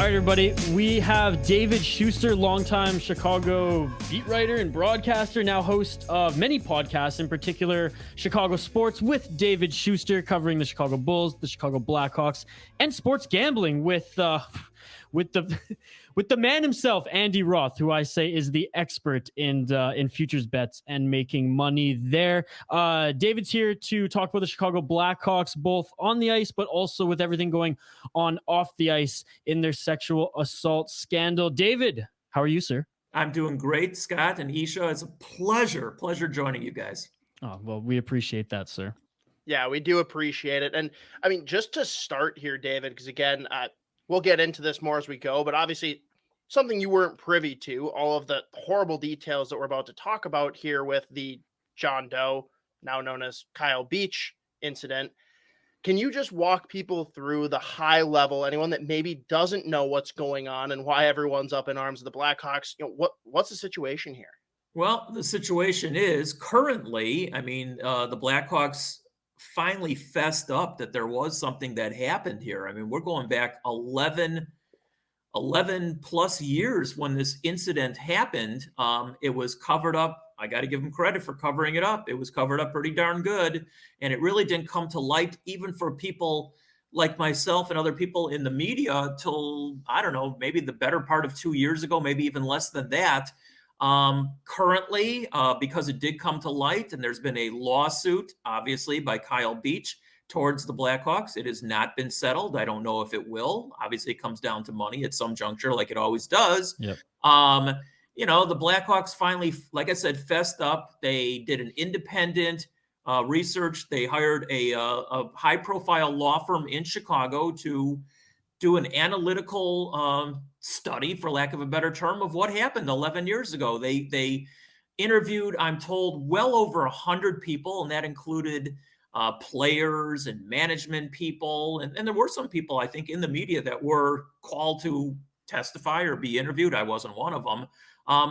All right, everybody, we have David Schuster, longtime Chicago beat writer and broadcaster, now host of many podcasts, in particular Chicago Sports with David Schuster, covering the Chicago Bulls, the Chicago Blackhawks, and sports gambling with the man himself, Andy Roth, who I say is the expert in futures bets and making money there. David's here to talk about the Chicago Blackhawks, both on the ice, but also with everything going on off the ice in their sexual assault scandal. David, how are you, sir? I'm doing great, Scott and Isha. It's a pleasure joining you guys. Oh, well, we appreciate that, sir. Yeah, we do appreciate it. And I mean, just to start here, David, because again, we'll get into this more as we go, but obviously something you weren't privy to, all of the horrible details that we're about to talk about here with the John Doe, now known as Kyle Beach incident. Can you just walk people through the high level, anyone that maybe doesn't know what's going on and why everyone's up in arms of the Blackhawks? You know, what's the situation here? Well, the situation is currently, the Blackhawks finally fessed up that there was something that happened here. I mean, we're going back 11 plus years when this incident happened. It was covered up. I got to give them credit for covering it up. It was covered up pretty darn good. And it really didn't come to light, even for people like myself and other people in the media, till, I don't know, maybe the better part of 2 years ago, maybe even less than that. Currently, because it did come to light, and there's been a lawsuit, obviously, by Kyle Beach towards the Blackhawks. It has not been settled. I don't know if it will. Obviously, it comes down to money at some juncture, like it always does. Yep. The Blackhawks finally, like I said, fessed up. They did an independent research. They hired a high-profile law firm in Chicago to do an analytical study, for lack of a better term, of what happened 11 years ago. They interviewed, I'm told, well over 100 people, and that included players and management people. And there were some people, I think, in the media that were called to testify or be interviewed. I wasn't one of them.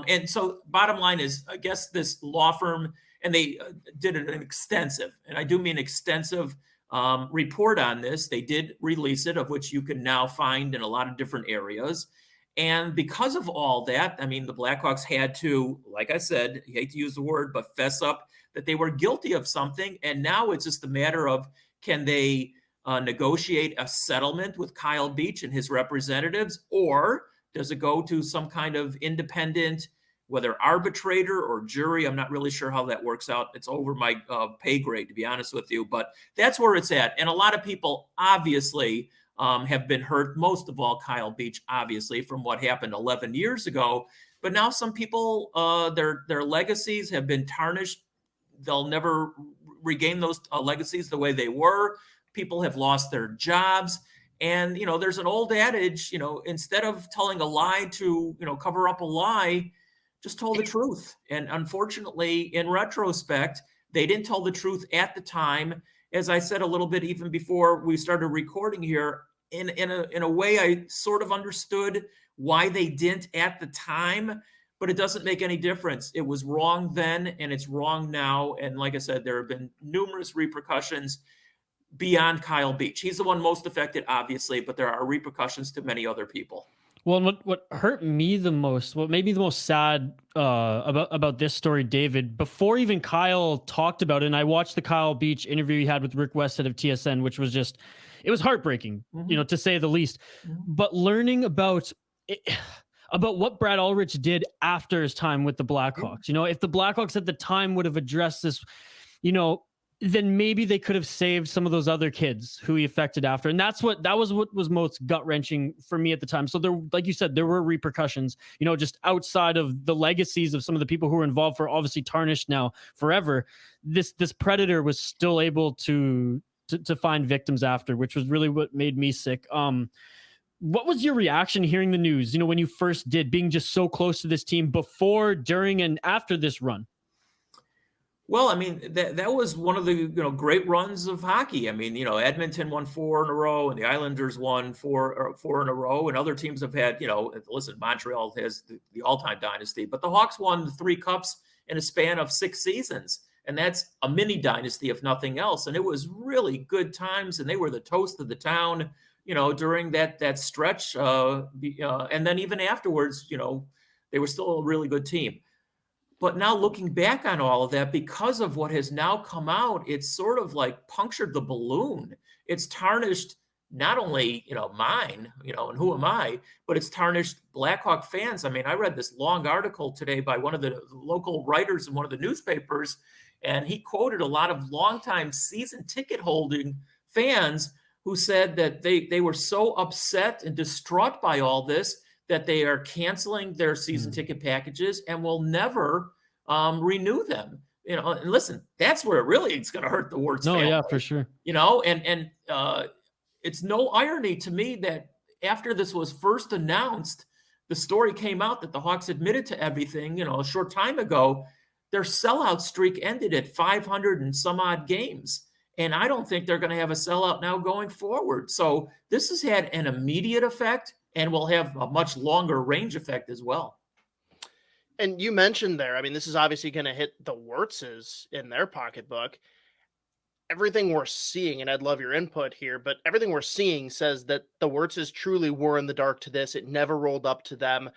And so bottom line is, I guess this law firm, and they did an extensive, and I do mean extensive, report on this. They did release it, of which you can now find in a lot of different areas. And because of all that, I mean, the Blackhawks had to, like I said, I hate to use the word, but fess up that they were guilty of something. And now it's just a matter of, can they negotiate a settlement with Kyle Beach and his representatives, or does it go to some kind of independent, whether arbitrator or jury? I'm not really sure how that works out. It's over my pay grade, to be honest with you, but that's where it's at. And a lot of people obviously have been hurt, most of all Kyle Beach, obviously, from what happened 11 years ago. But now some people, their legacies have been tarnished. They'll never regain those legacies the way they were. People have lost their jobs. And, there's an old adage, instead of telling a lie to, cover up a lie, just tell the truth. And unfortunately, in retrospect, they didn't tell the truth at the time. As I said a little bit even before we started recording here, in a way I sort of understood why they didn't at the time, but it doesn't make any difference. It was wrong then, and it's wrong now. And like I said, there have been numerous repercussions beyond Kyle Beach. He's the one most affected, obviously, but there are repercussions to many other people. Well, what hurt me the most, what made me the most sad about this story, David, before even Kyle talked about it, and I watched the Kyle Beach interview he had with Rick Westhead of TSN, which was just, it was heartbreaking, to say the least. But learning about what Brad Aldrich did after his time with the Blackhawks, if the Blackhawks at the time would have addressed this, then maybe they could have saved some of those other kids who he affected after. And that was what was most gut wrenching for me at the time. So there, like you said, there were repercussions, just outside of the legacies of some of the people who were involved, for obviously tarnished now forever. This predator was still able to find victims after, which was really what made me sick. What was your reaction hearing the news, when you first did, being just so close to this team before, during, and after this run? Well, I mean, that was one of the great runs of hockey. I mean, Edmonton won 4 in a row, and the Islanders won four in a row, and other teams have had, listen, Montreal has the all-time dynasty, but the Hawks won 3 cups in a span of 6 seasons, and that's a mini dynasty, if nothing else. And it was really good times, and they were the toast of the town during that stretch. And then even afterwards, they were still a really good team. But now looking back on all of that, because of what has now come out, it's sort of like punctured the balloon. It's tarnished not only, mine, and who am I, but it's tarnished Blackhawk fans. I mean, I read this long article today by one of the local writers in one of the newspapers, and he quoted a lot of longtime season ticket holding fans who said that they were so upset and distraught by all this that they are canceling their season ticket packages and will never renew them. And listen, that's where it really is going to hurt the Wirtz family. Yeah, for sure. And it's no irony to me that after this was first announced, the story came out that the Hawks admitted to everything, a short time ago. Their sellout streak ended at 500 and some odd games. And I don't think they're going to have a sellout now going forward. So this has had an immediate effect and will have a much longer range effect as well. And you mentioned there, I mean, this is obviously going to hit the Wirtzes in their pocketbook. Everything we're seeing, and I'd love your input here, but everything we're seeing says that the Wirtzes truly were in the dark to this. It never rolled up to them.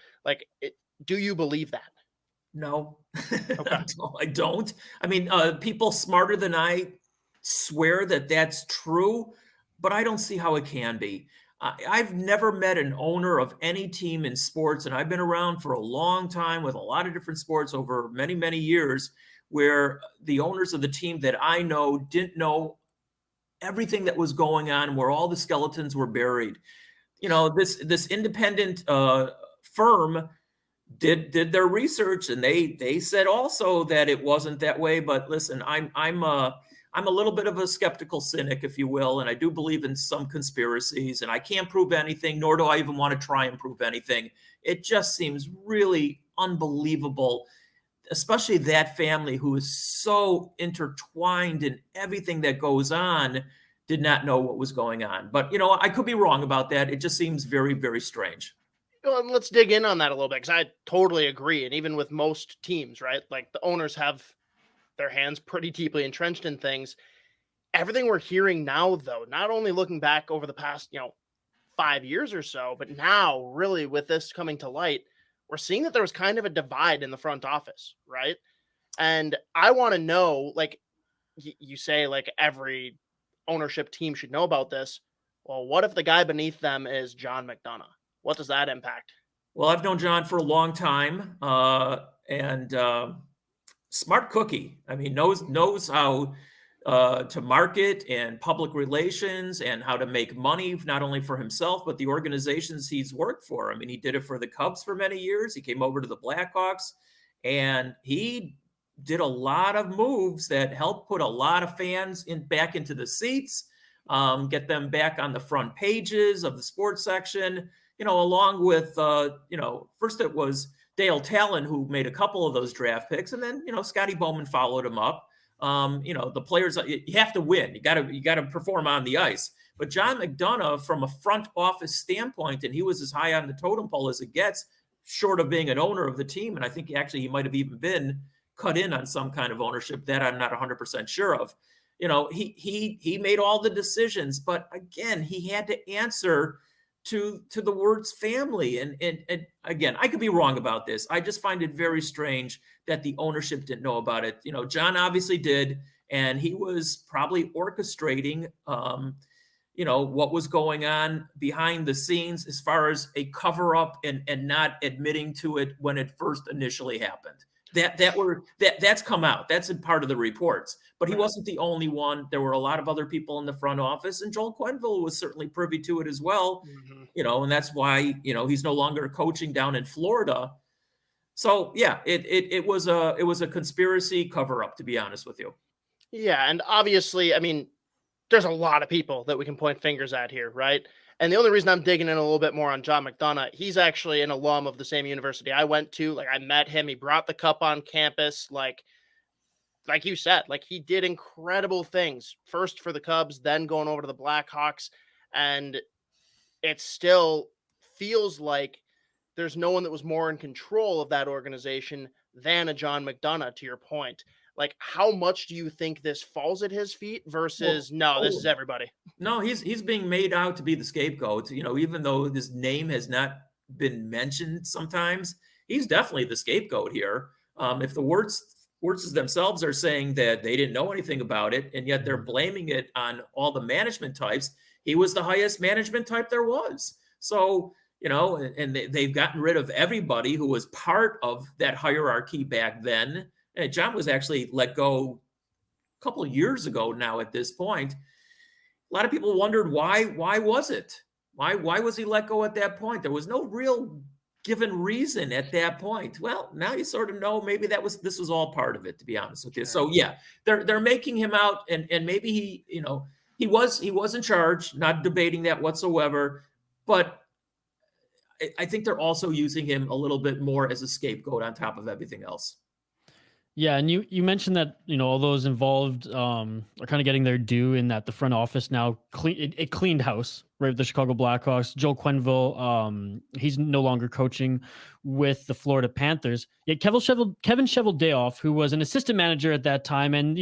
Do you believe that? No, Okay. I don't. I mean, people smarter than I swear that that's true, but I don't see how it can be. I've never met an owner of any team in sports, and I've been around for a long time with a lot of different sports over many, many years, where the owners of the team that I know didn't know everything that was going on, where all the skeletons were buried. This independent firm did their research, and they said also that it wasn't that way. But listen, I'm a little bit of a skeptical cynic, if you will, and I do believe in some conspiracies, and I can't prove anything, nor do I even want to try and prove anything. It just seems really unbelievable, especially that family who is so intertwined in everything that goes on did not know what was going on. But, I could be wrong about that. It just seems very, very strange. Well, and let's dig in on that a little bit, because I totally agree. And even with most teams, right? Like, the owners have their hands pretty deeply entrenched in things. Everything we're hearing now, though, not only looking back over the past, 5 years or so, but now really with this coming to light, we're seeing that there was kind of a divide in the front office, right? And I want to know, like, you say, like, every ownership team should know about this. Well, what if the guy beneath them is John McDonough? What does that impact? Well, I've known John for a long time, and smart cookie. I mean, knows how to market and public relations and how to make money, not only for himself, but the organizations he's worked for. I mean, he did it for the Cubs for many years. He came over to the Blackhawks, and he did a lot of moves that helped put a lot of fans back into the seats, get them back on the front pages of the sports section, along with, first it was Dale Talon, who made a couple of those draft picks, and then, Scotty Bowman followed him up. The players, you have to win. You got to perform on the ice. But John McDonough, from a front office standpoint, and he was as high on the totem pole as it gets, short of being an owner of the team. And I think actually he might have even been cut in on some kind of ownership that I'm not 100% sure of. He made all the decisions, but again, he had to answer to the Wirtz family. And again, I could be wrong about this. I just find it very strange that the ownership didn't know about it. John obviously did, and he was probably orchestrating, what was going on behind the scenes as far as a cover up and not admitting to it when it first initially happened. That's come out. That's a part of the reports. But he wasn't the only one. There were a lot of other people in the front office, and Joel Quenneville was certainly privy to it as well. Mm-hmm. And that's why, he's no longer coaching down in Florida. So yeah, it was a conspiracy cover up, to be honest with you. Yeah, and obviously, I mean, there's a lot of people that we can point fingers at here, right? And the only reason I'm digging in a little bit more on John McDonough, he's actually an alum of the same university I went to. Like, I met him. He brought the cup on campus. Like you said, like, he did incredible things. First for the Cubs, then going over to the Blackhawks. And it still feels like there's no one that was more in control of that organization than a John McDonough, to your point. Like, how much do you think this falls at his feet versus this is everybody? No, he's being made out to be the scapegoat. Even though his name has not been mentioned sometimes, he's definitely the scapegoat here. If the Wirtzes themselves are saying that they didn't know anything about it, and yet they're blaming it on all the management types, he was the highest management type there was. So, and they've gotten rid of everybody who was part of that hierarchy back then. And John was actually let go a couple of years ago now at this point. A lot of people wondered why was it? Why was he let go at that point? There was no real given reason at that point. Well, now you sort of know maybe this was all part of it, to be honest with you. So yeah, they're making him out, and maybe he was in charge, not debating that whatsoever, but I think they're also using him a little bit more as a scapegoat on top of everything else. Yeah, and you mentioned that all those involved are kind of getting their due, in that the front office now cleaned house, right? With the Chicago Blackhawks. Joe Quenneville, he's no longer coaching with the Florida Panthers. Yet Kevin Cheveldayoff, who was an assistant manager at that time, and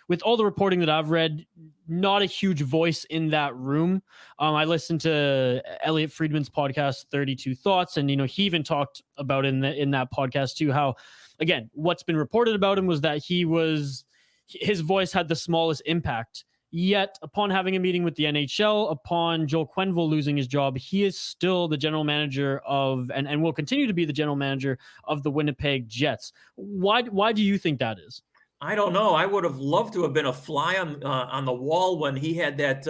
with all the reporting that I've read, not a huge voice in that room. I listened to Elliot Friedman's podcast, 32 Thoughts, and he even talked about in that podcast too how, again, what's been reported about him was that his voice had the smallest impact. Yet, upon having a meeting with the NHL, upon Joel Quenneville losing his job, he is still the general manager of, and will continue to be the general manager of the Winnipeg Jets. Why do you think that is? I don't know. I would have loved to have been a fly on the wall when he had that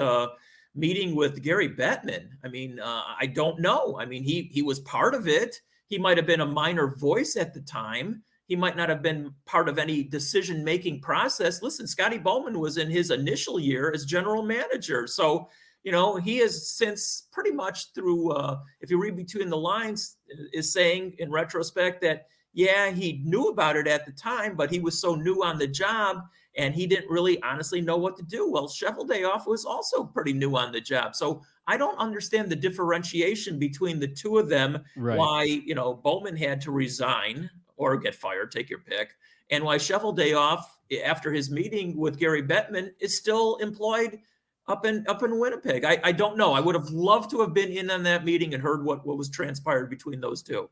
meeting with Gary Bettman. I mean, I don't know. I mean, he was part of it. He might have been a minor voice at the time. He might not have been part of any decision-making process. Listen, Scotty Bowman was in his initial year as general manager. So, he has since pretty much through, if you read between the lines, is saying in retrospect that, yeah, he knew about it at the time, but he was so new on the job and he didn't really honestly know what to do. Well, Cheveldayoff was also pretty new on the job. So I don't understand the differentiation between the two of them, right? Why, Bowman had to resign or get fired, take your pick, and why Cheveldayoff, after his meeting with Gary Bettman, is still employed up in Winnipeg. I don't know. I would have loved to have been in on that meeting and heard what was transpired between those two.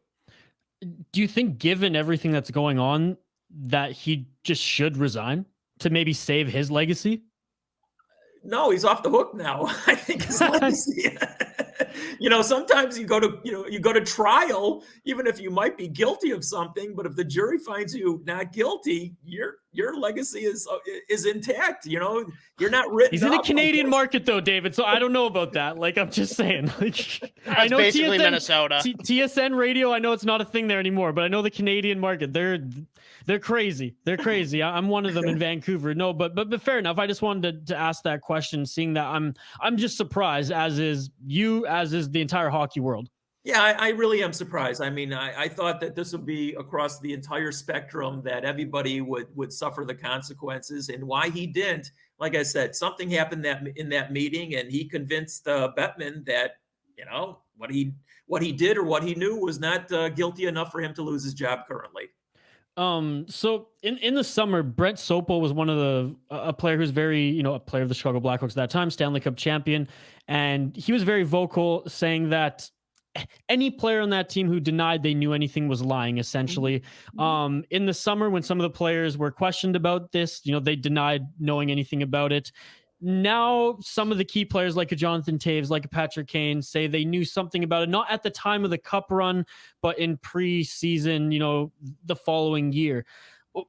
Do you think, given everything that's going on, that he just should resign to maybe save his legacy? No, he's off the hook now. I think his legacy. Sometimes you go to trial, even if you might be guilty of something, but if the jury finds you not guilty, your legacy is intact. You're not written. He's in the Canadian market though, David. So I don't know about that. Like, I'm just saying. I know basically Minnesota. TSN radio. I know it's not a thing there anymore, but I know the Canadian market. They're crazy. They're crazy. I'm one of them in Vancouver. No, but fair enough. I just wanted to ask that question, seeing that I'm just surprised, as is you, as is the entire hockey world. Yeah, I really am surprised. I mean, I thought that this would be across the entire spectrum, that everybody would suffer the consequences, and why he didn't. Like I said, something happened in that meeting, and he convinced Bettman that what he did or what he knew was not guilty enough for him to lose his job currently. So in the summer, Brent Sota was one of a player who's very, a player of the Chicago Blackhawks at that time, Stanley Cup champion. And he was very vocal, saying that any player on that team who denied they knew anything was lying, essentially. In the summer, when some of the players were questioned about this, they denied knowing anything about it. Now, some of the key players like a Jonathan Toews, like a Patrick Kane, say they knew something about it, not at the time of the cup run, but in preseason, the following year.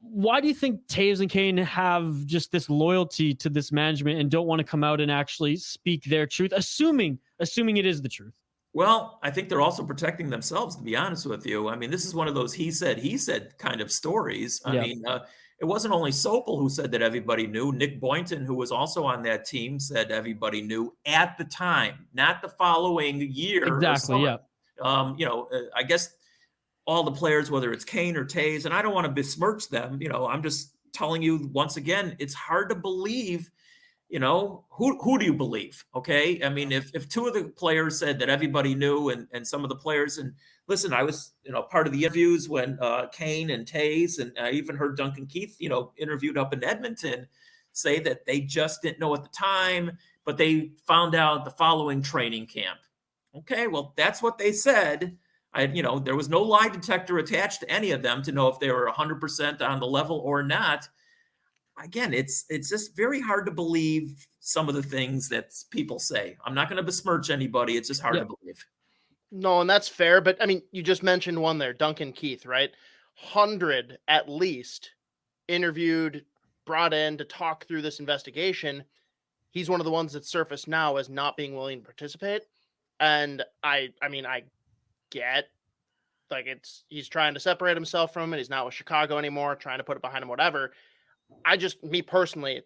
Why do you think Toews and Kane have just this loyalty to this management and don't want to come out and actually speak their truth, assuming it is the truth? Well, I think they're also protecting themselves, to be honest with you. I mean, this is one of those he said kind of stories. I mean, it wasn't only Sopel who said that everybody knew. Nick Boynton, who was also on that team, said everybody knew at the time, not the following year. Exactly, yeah. I guess all the players, whether it's Kane or Toews, and I don't want to besmirch them, I'm just telling you once again, it's hard to believe who do you believe? Okay. I mean, if two of the players said that everybody knew and some of the players, and listen, I was, part of the interviews when Kane and Toews, and I even heard Duncan Keith, interviewed up in Edmonton, say that they just didn't know at the time, but they found out the following training camp. Okay. Well, that's what they said. There was no lie detector attached to any of them to know if they were 100% on the level or not. Again, it's just very hard to believe some of the things that people say. I'm not going to besmirch anybody. It's just hard to believe. No, and that's fair. But I mean, you just mentioned one there, Duncan Keith, right? 100 at least interviewed, brought in to talk through this investigation. He's one of the ones that surfaced now as not being willing to participate. And I mean, I get like he's trying to separate himself from it. He's not with Chicago anymore, trying to put it behind him, whatever. Me personally,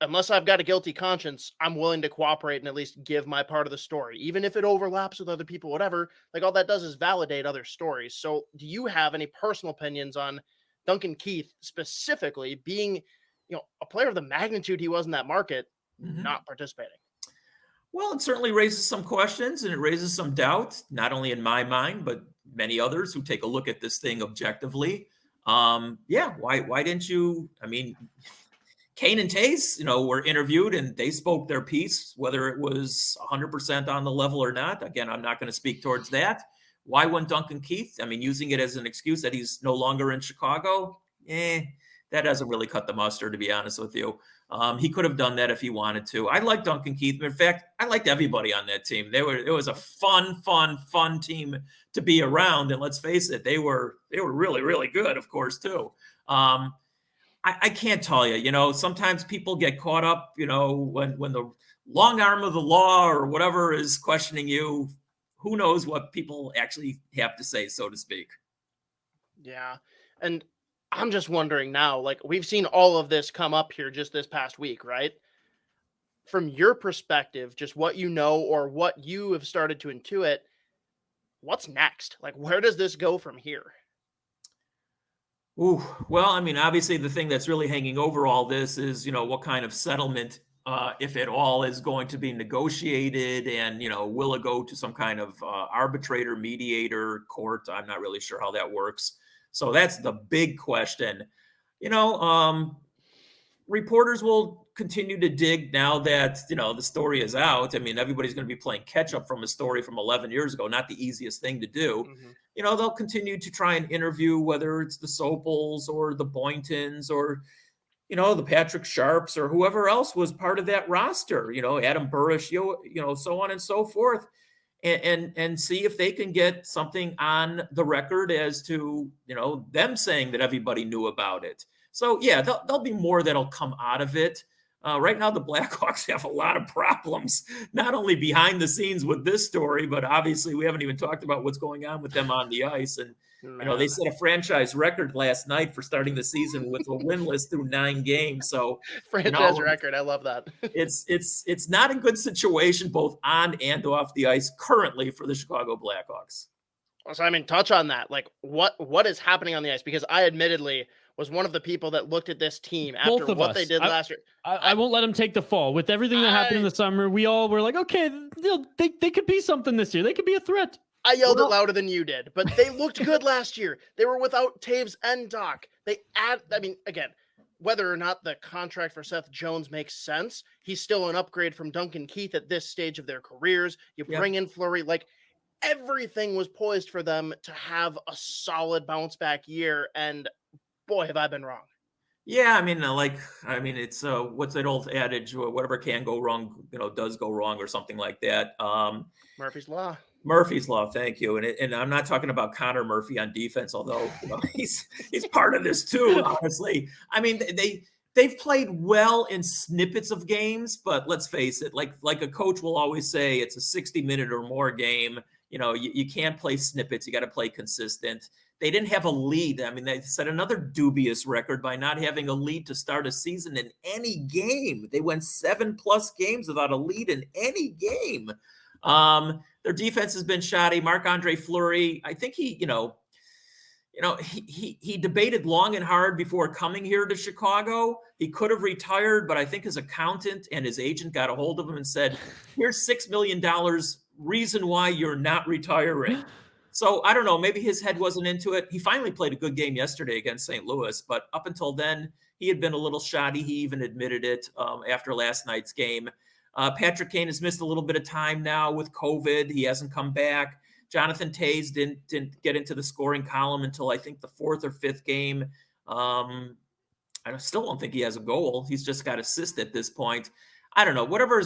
unless I've got a guilty conscience, I'm willing to cooperate and at least give my part of the story, even if it overlaps with other people, whatever. Like, all that does is validate other stories. So do you have any personal opinions on Duncan Keith specifically being, a player of the magnitude he was in that market, not participating? Well, it certainly raises some questions and it raises some doubt, not only in my mind, but many others who take a look at this thing objectively. Why didn't you? I mean, Kane and Toews, were interviewed and they spoke their piece, whether it was 100% on the level or not. Again, I'm not going to speak towards that. Why wouldn't Duncan Keith? I mean, using it as an excuse that he's no longer in Chicago, that doesn't really cut the mustard, to be honest with you. He could have done that if he wanted to. I like Duncan Keith. In fact, I liked everybody on that team. It was a fun team to be around. And let's face it, they were really, really good, of course, too. I can't tell you, sometimes people get caught up, when the long arm of the law or whatever is questioning you, who knows what people actually have to say, so to speak. Yeah. And I'm just wondering now, like, we've seen all of this come up here just this past week, right? From your perspective, just what you know or what you have started to intuit, what's next? Like, where does this go from here? Ooh, well, I mean, obviously the thing that's really hanging over all this is, what kind of settlement, if at all, is going to be negotiated, and, will it go to some kind of arbitrator, mediator, court? I'm not really sure how that works. So that's the big question. Reporters will continue to dig now that, the story is out. I mean, everybody's going to be playing catch up from a story from 11 years ago. Not the easiest thing to do. They'll continue to try and interview, whether it's the Sopels or the Boyntons or, the Patrick Sharps or whoever else was part of that roster, Adam Burrish, so on and so forth. And see if they can get something on the record as to, them saying that everybody knew about it. So, yeah, there'll be more that'll come out of it. Right now, the Blackhawks have a lot of problems, not only behind the scenes with this story, but obviously we haven't even talked about what's going on with them on the ice. And, they set a franchise record last night for starting the season with a winless through 9 games. So franchise record. I love that. It's not a good situation, both on and off the ice currently for the Chicago Blackhawks. So, I mean, touch on that. Like, what is happening on the ice? Because I admittedly was one of the people that looked at this team after what they did last year. I won't let them take the fall. With everything that happened in the summer, we all were like, okay, they could be something this year. They could be a threat. I yelled it louder than you did, but they looked good last year. They were without Toews and Doc. Again, whether or not the contract for Seth Jones makes sense, he's still an upgrade from Duncan Keith at this stage of their careers. You bring in Fleury, like, everything was poised for them to have a solid bounce back year. And boy, have I been wrong. Yeah, it's what's that old adage? Whatever can go wrong, does go wrong, or something like that. Murphy's Law. Murphy's Law, thank you. And I'm not talking about Connor Murphy on defense, although he's part of this too. Honestly, I mean, they've played well in snippets of games, but let's face it, like a coach will always say, it's a 60-minute or more game. You can't play snippets. You got to play consistent. They didn't have a lead. I mean, they set another dubious record by not having a lead to start a season in any game. They went 7+ games without a lead in any game. Their defense has been shoddy. Marc-Andre Fleury, I think he he debated long and hard before coming here to Chicago. He could have retired, but I think his accountant and his agent got a hold of him and said, here's $6 million reason why you're not retiring. So I don't know, maybe his head wasn't into it. He finally played a good game yesterday against St. Louis, but up until then, he had been a little shoddy. He even admitted it after last night's game. Patrick Kane has missed a little bit of time now with COVID. He hasn't come back. Jonathan Toews didn't get into the scoring column until I think the 4th or 5th game. I still don't think he has a goal. He's just got assist at this point. I don't know. Whatever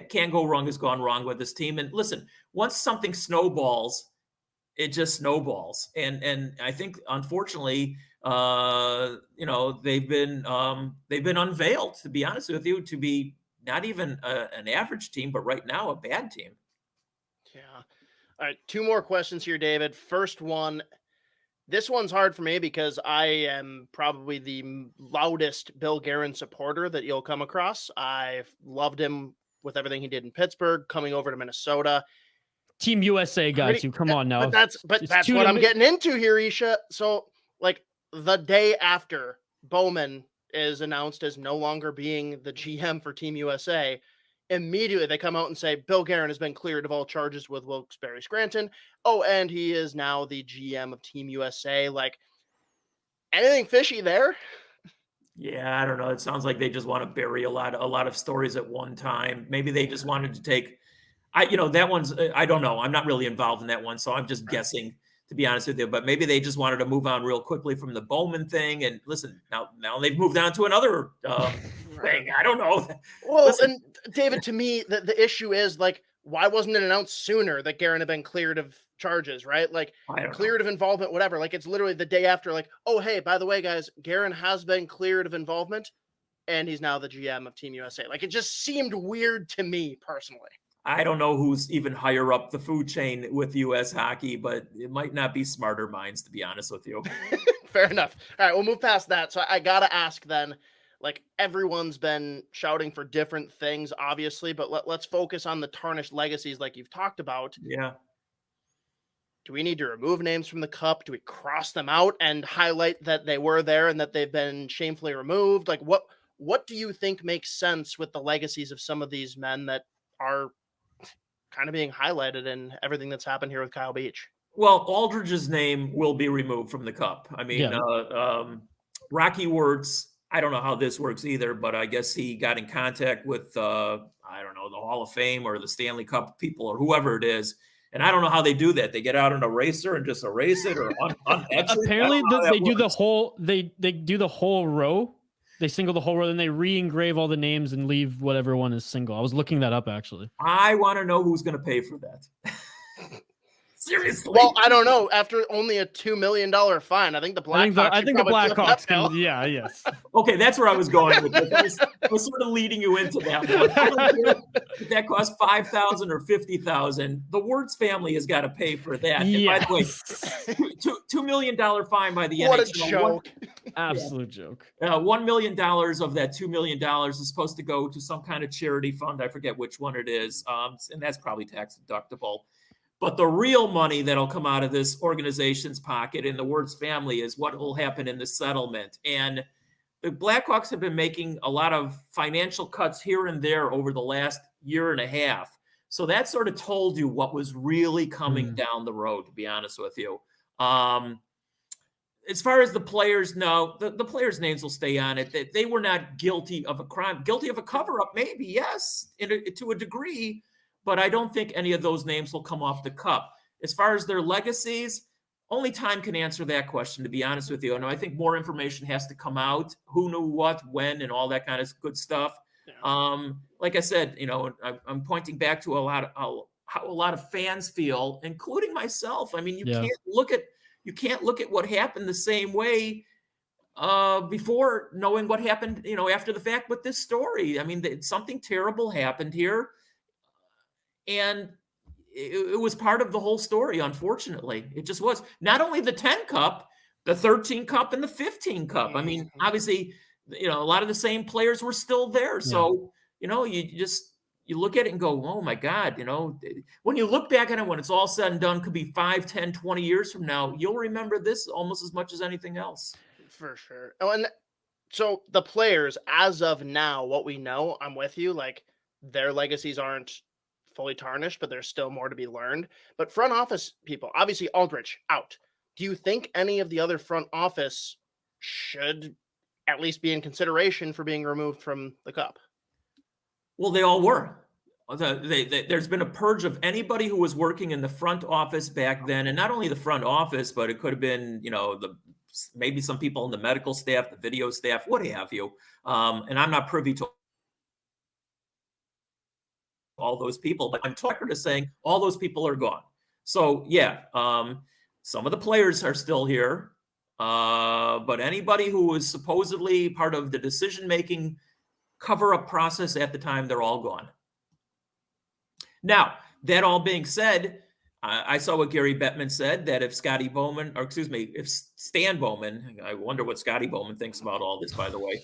can go wrong has gone wrong with this team. And listen, once something snowballs, it just snowballs. And I think, unfortunately, they've been unveiled, to be honest with you, to be not even an average team, but right now a bad team. Yeah. All right, 2 more questions here, David. First one, this one's hard for me because I am probably the loudest Bill Guerin supporter that you'll come across. I've loved him with everything he did in Pittsburgh, coming over to Minnesota. Team USA guy too. Come on now. But that's what I'm getting into here, Isha. So, like, the day after Bowman is announced as no longer being the GM for Team USA, immediately they come out and say Bill Guerin has been cleared of all charges with Wilkes-Barre Scranton. Oh, and he is now the GM of Team USA. Like, anything fishy there? Yeah, I don't know. It sounds like they just want to bury a lot of stories at one time. Maybe they just wanted to take, that one's, I don't know. I'm not really involved in that one, so I'm just guessing, to be honest with you. But maybe they just wanted to move on real quickly from the Bowman thing. And listen, now they've moved on to another thing. I don't know. Well, listen. And David, to me, the issue is, like, why wasn't it announced sooner that Guerin had been cleared of charges, right? Like, cleared of involvement, whatever. Like, it's literally the day after, like, oh, hey, by the way, guys, Guerin has been cleared of involvement, and he's now the GM of Team USA. Like, it just seemed weird to me personally. I don't know who's even higher up the food chain with U.S. hockey, but it might not be smarter minds, to be honest with you. Fair enough. All right, we'll move past that. So I got to ask then, like, everyone's been shouting for different things, obviously, but let's focus on the tarnished legacies like you've talked about. Yeah. Do we need to remove names from the cup? Do we cross them out and highlight that they were there and that they've been shamefully removed? Like, what do you think makes sense with the legacies of some of these men that are kind of being highlighted in everything that's happened here with Kyle Beach? Well, Aldrich's name will be removed from the cup. I mean, Rocky Wirtz, I don't know how this works either, but I guess he got in contact with, I don't know, the Hall of Fame or the Stanley Cup people or whoever it is. And I don't know how they do that. They get out an eraser and just erase it, or apparently they do the whole, they do the whole row. They single the whole row, then they re-engrave all the names and leave whatever one is single. I was looking that up, actually. I want to know who's going to pay for that. Seriously. Well, I don't know. After only a $2 million fine, I think the Blackhawks. I think the Blackhawks can. Yeah, yes. Okay, that's where I was going with this. I was sort of leading you into that one. I don't care if that costs $5,000 or $50,000. The Wirtz family has got to pay for that. Yes. And by the way, $2 million fine by the NHL. What a joke! Absolute joke. $1 million of that $2 million is supposed to go to some kind of charity fund. I forget which one it is, and that's probably tax deductible. But the real money that'll come out of this organization's pocket in the Wirtz family is what will happen in the settlement. And the Blackhawks have been making a lot of financial cuts here and there over the last year and a half. So that sort of told you what was really coming down the road, to be honest with you. As far as the players, no, the players' names will stay on it. They were not guilty of a crime. Guilty of a cover-up, maybe, yes, to a degree. But I don't think any of those names will come off the cup. As far as their legacies, only time can answer that question, to be honest with you. And I think more information has to come out. Who knew what, when, and all that kind of good stuff. Yeah. Like I said, I'm pointing back to how a lot of fans feel, including myself. I mean, you can't look at what happened the same way before knowing what happened, after the fact with this story. I mean, something terrible happened here. And it was part of the whole story, unfortunately. It just was. Not only the 10 Cup, the 13 Cup, and the 15 Cup. I mean, obviously, a lot of the same players were still there. So, you just you look at it and go, oh my God, when you look back at it, when it's all said and done, could be 5, 10, 20 years from now, you'll remember this almost as much as anything else. For sure. Oh, and so the players, as of now, what we know, I'm with you, like their legacies aren't fully tarnished, but there's still more to be learned. But front office people, obviously Aldrich out. Do you think any of the other front office should at least be in consideration for being removed from the cup? Well, they all were. There's been a purge of anybody who was working in the front office back then, and not only the front office, but it could have been, maybe some people in the medical staff, the video staff, what have you. And I'm not privy to all those people, but I'm talking to saying all those people are gone. So yeah, some of the players are still here, but anybody who was supposedly part of the decision-making cover-up process at the time, they're all gone. Now, that all being said, I saw what Gary Bettman said, that if if Stan Bowman, I wonder what Scotty Bowman thinks about all this, by the way.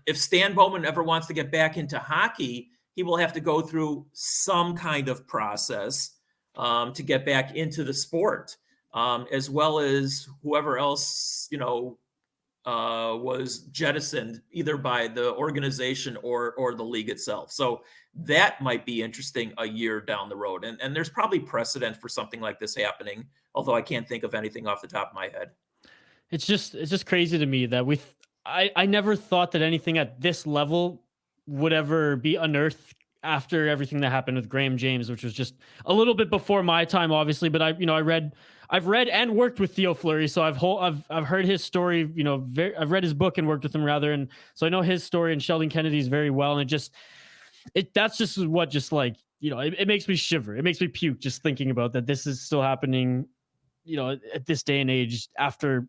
If Stan Bowman ever wants to get back into hockey, he will have to go through some kind of process to get back into the sport, as well as whoever else, was jettisoned either by the organization or the league itself. So that might be interesting a year down the road. And there's probably precedent for something like this happening, although I can't think of anything off the top of my head. It's just crazy to me that I never thought that anything at this level would ever be unearthed after everything that happened with Graham James, which was just a little bit before my time, obviously. But I've read and worked with Theo Fleury, so I've heard his story. I've read his book and worked with him rather, and so I know his story and Sheldon Kennedy's very well. And that's just what it makes me shiver. It makes me puke just thinking about that. This is still happening, at this day and age after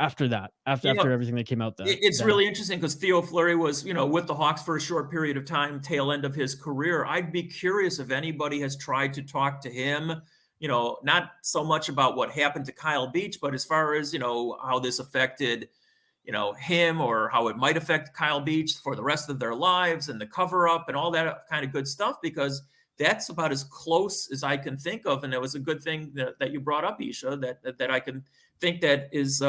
everything that came out there. It's really interesting because Theo Fleury was, with the Hawks for a short period of time, tail end of his career. I'd be curious if anybody has tried to talk to him, not so much about what happened to Kyle Beach, but as far as, how this affected, him or how it might affect Kyle Beach for the rest of their lives and the cover up and all that kind of good stuff, because that's about as close as I can think of. And it was a good thing that you brought up, Isha, that I can think that is,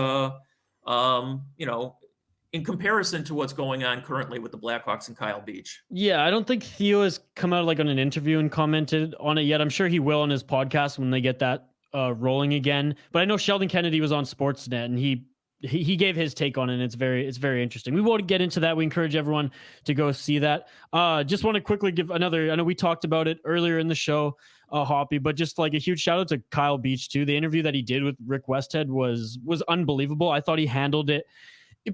in comparison to what's going on currently with the Blackhawks and Kyle Beach. Yeah, I don't think Theo has come out on an interview and commented on it yet. I'm sure he will on his podcast when they get that rolling again. But I know Sheldon Kennedy was on Sportsnet and he gave his take on it. And it's very interesting. We won't get into that. We encourage everyone to go see that. Just want to quickly give I know we talked about it earlier in the show, Hoppy, but just a huge shout out to Kyle Beach too. The interview that he did with Rick Westhead was unbelievable. I thought he handled it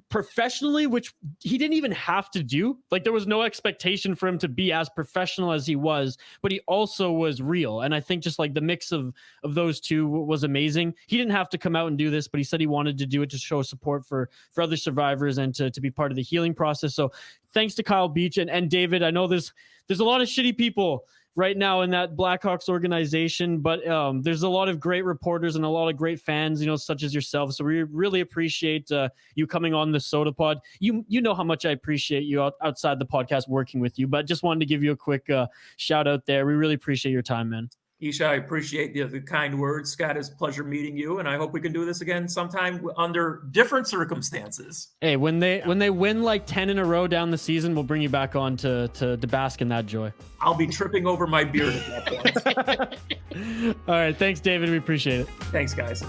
professionally, which he didn't even have to do. There was no expectation for him to be as professional as he was, but he also was real. And I think just the mix of those two was amazing. He didn't have to come out and do this, but he said he wanted to do it to show support for other survivors and to be part of the healing process. So thanks to Kyle Beach and David. I know there's a lot of shitty people right now in that Blackhawks organization, but there's a lot of great reporters and a lot of great fans, such as yourself. So we really appreciate you coming on the Sota Pod. You know how much I appreciate you outside the podcast working with you, but just wanted to give you a quick shout out there. We really appreciate your time, man. Isha, I appreciate the kind words. Scott, it's a pleasure meeting you, and I hope we can do this again sometime under different circumstances. Hey, when they win 10 in a row down the season, we'll bring you back on to bask in that joy. I'll be tripping over my beard at that point. All right, thanks, David. We appreciate it. Thanks, guys.